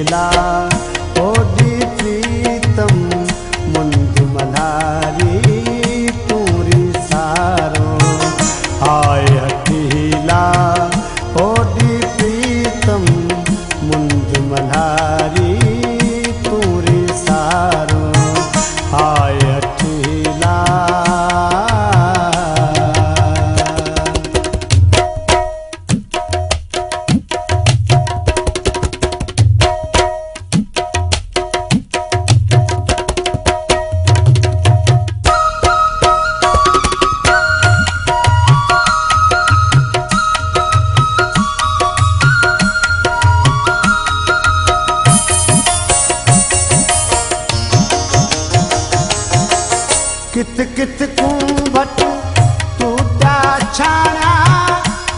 हठीला OD प्रीतम मुंज मल्हारी तूरी सारो हाय हठीला ओडी प्रीतम मुंज मल्हारी तूरी सारो हाय हठीला। कित कित कुंभट टूटा छाया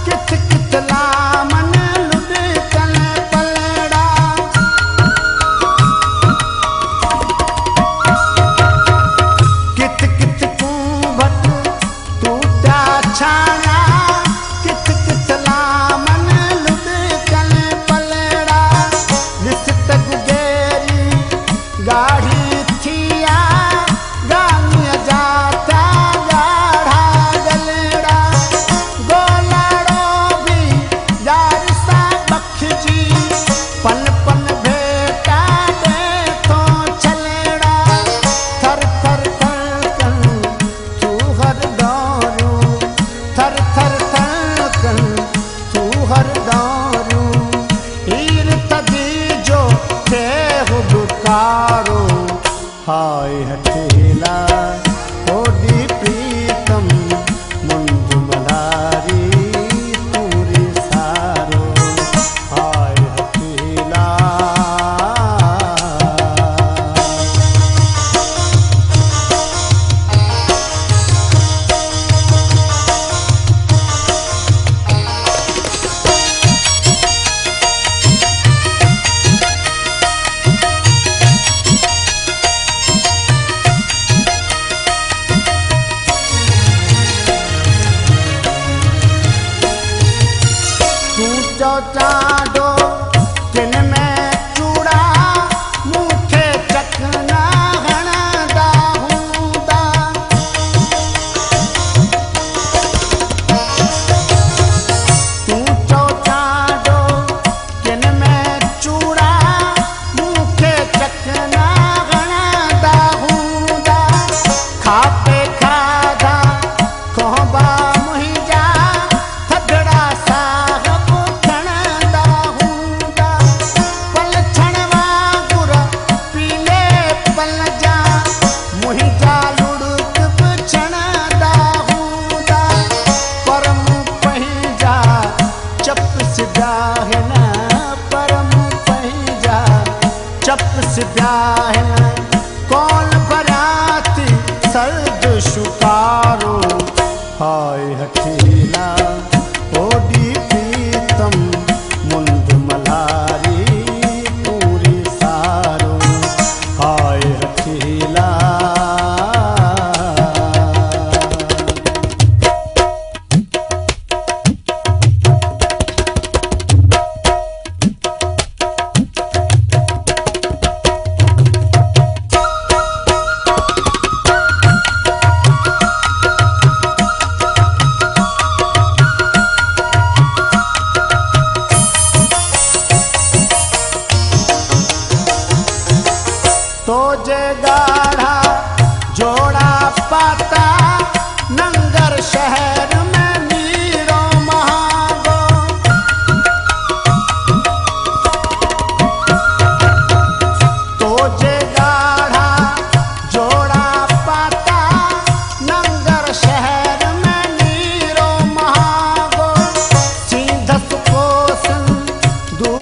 कित कित लामन लुढ़कन पलड़ा कित कित कुंभट टूटा छाया कित कित लामन लुढ़कन पलड़ा लिसत गुगेरी गाढ़ी थिया जाता गाढ़ा गलड़ा गोलड़ो भी यार सा बख्शी पल पल भेटा दे तो चलेड़ा थर थर थर कन तू हर दौरू थर थर थर कन तू हर दौरू हीर तदी जो थे हुबकारो हाय हठीला ओडी प्रीतम मुंज मल्हारी तूरी सारो हाय हठीला। चाडो किन में चूड़ा मूंखे चकना हणदा हूंदा तूं चो चाडो किन में चूड़ा मूंखे चकना हणदा हूंदा खापे खाधा कोहबा मुंहिंजा थधड़ा सा कौन बराती सर्द शुकारो हाय हठीला ओडी प्रीतम मुंज मल्हारी तूरी सारो हाय हठीला। तो जे गा